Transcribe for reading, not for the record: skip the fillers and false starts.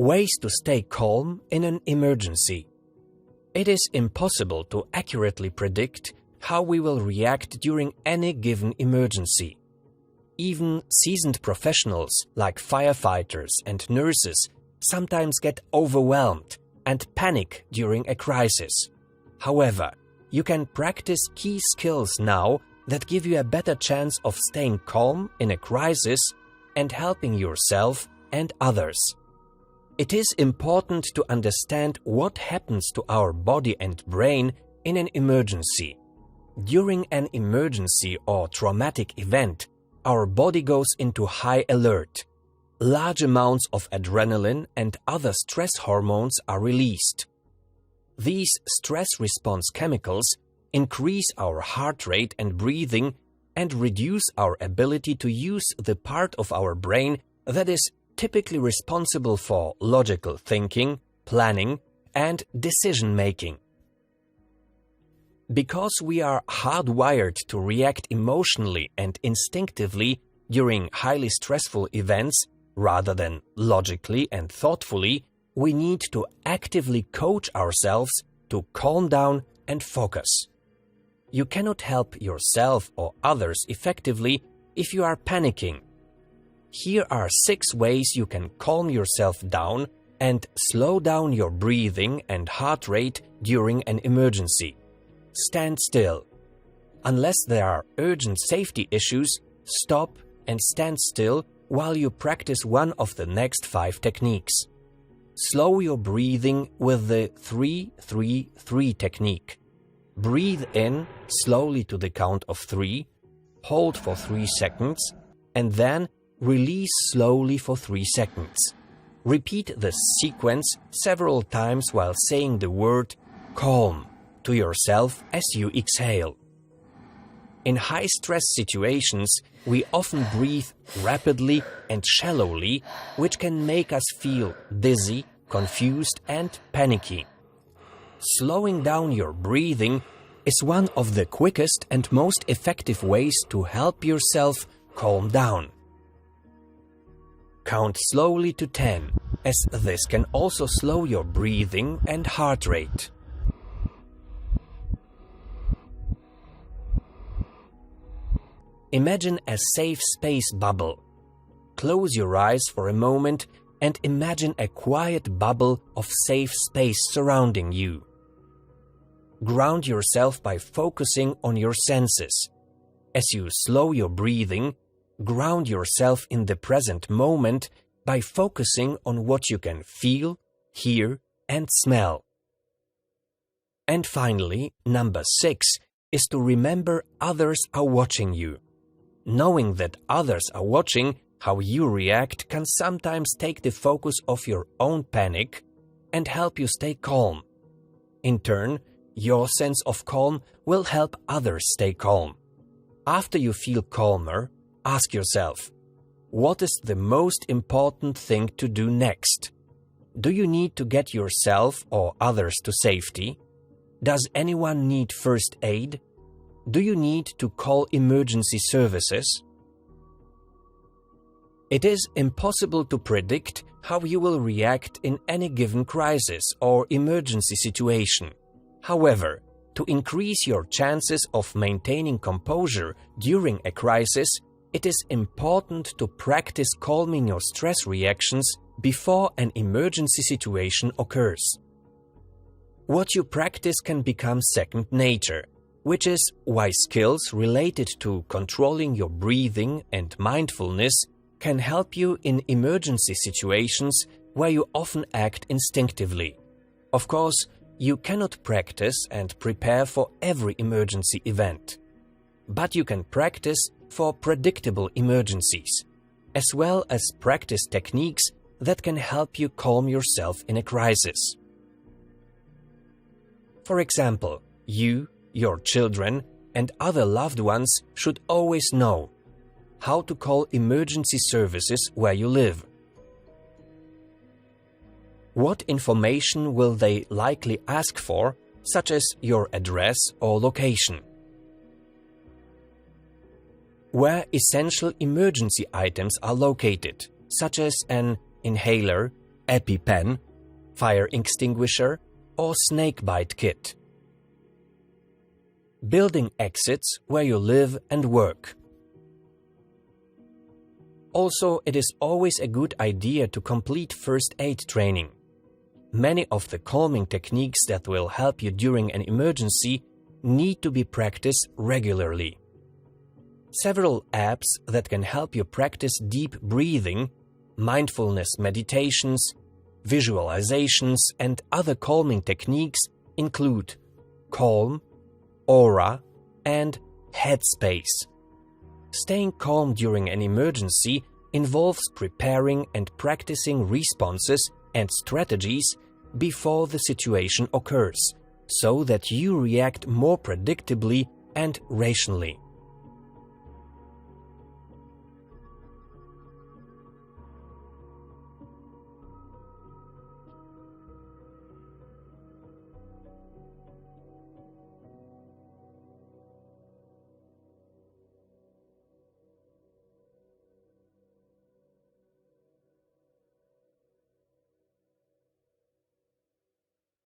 Ways to stay calm in an emergency. It is impossible to accurately predict how we will react during any given emergency. Even seasoned professionals like firefighters and nurses sometimes get overwhelmed and panic during a crisis. However, you can practice key skills now that give you a better chance of staying calm in a crisis and helping yourself and others. It is important to understand what happens to our body and brain in an emergency. During an emergency or traumatic event, our body goes into high alert. Large amounts of adrenaline and other stress hormones are released. These stress response chemicals increase our heart rate and breathing and reduce our ability to use the part of our brain that is typically responsible for logical thinking, planning, and decision-making. Because we are hardwired to react emotionally and instinctively during highly stressful events, rather than logically and thoughtfully, we need to actively coach ourselves to calm down and focus. You cannot help yourself or others effectively if you are panicking. Here are 6 ways you can calm yourself down and slow down your breathing and heart rate during an emergency. Stand still. Unless there are urgent safety issues, stop and stand still while you practice one of the next 5 techniques. Slow your breathing with the 3-3-3 technique. Breathe in slowly to the count of 3, hold for 3 seconds, and then release slowly for 3 seconds. Repeat this sequence several times while saying the word calm to yourself as you exhale. In high-stress situations, we often breathe rapidly and shallowly, which can make us feel dizzy, confused, and panicky. Slowing down your breathing is one of the quickest and most effective ways to help yourself calm down. Count slowly to 10, as this can also slow your breathing and heart rate. Imagine a safe space bubble. Close your eyes for a moment and imagine a quiet bubble of safe space surrounding you. Ground yourself by focusing on your senses. As you slow your breathing, ground yourself in the present moment by focusing on what you can feel, hear, and smell. And finally, number 6 is to remember others are watching you. Knowing that others are watching how you react can sometimes take the focus off your own panic and help you stay calm. In turn, your sense of calm will help others stay calm. After you feel calmer, ask yourself, what is the most important thing to do next? Do you need to get yourself or others to safety? Does anyone need first aid? Do you need to call emergency services? It is impossible to predict how you will react in any given crisis or emergency situation. However, to increase your chances of maintaining composure during a crisis, it is important to practice calming your stress reactions before an emergency situation occurs. What you practice can become second nature, which is why skills related to controlling your breathing and mindfulness can help you in emergency situations where you often act instinctively. Of course, you cannot practice and prepare for every emergency event, but you can practice for predictable emergencies, as well as practice techniques that can help you calm yourself in a crisis. For example, you, your children, and other loved ones should always know how to call emergency services where you live. What information will they likely ask for, such as your address or location? Where essential emergency items are located, such as an inhaler, EpiPen, fire extinguisher, or snakebite kit. Building exits where you live and work. Also, it is always a good idea to complete first aid training. Many of the calming techniques that will help you during an emergency need to be practiced regularly. Several apps that can help you practice deep breathing, mindfulness meditations, visualizations, and other calming techniques include Calm, Aura, and Headspace. Staying calm during an emergency involves preparing and practicing responses and strategies before the situation occurs, so that you react more predictably and rationally.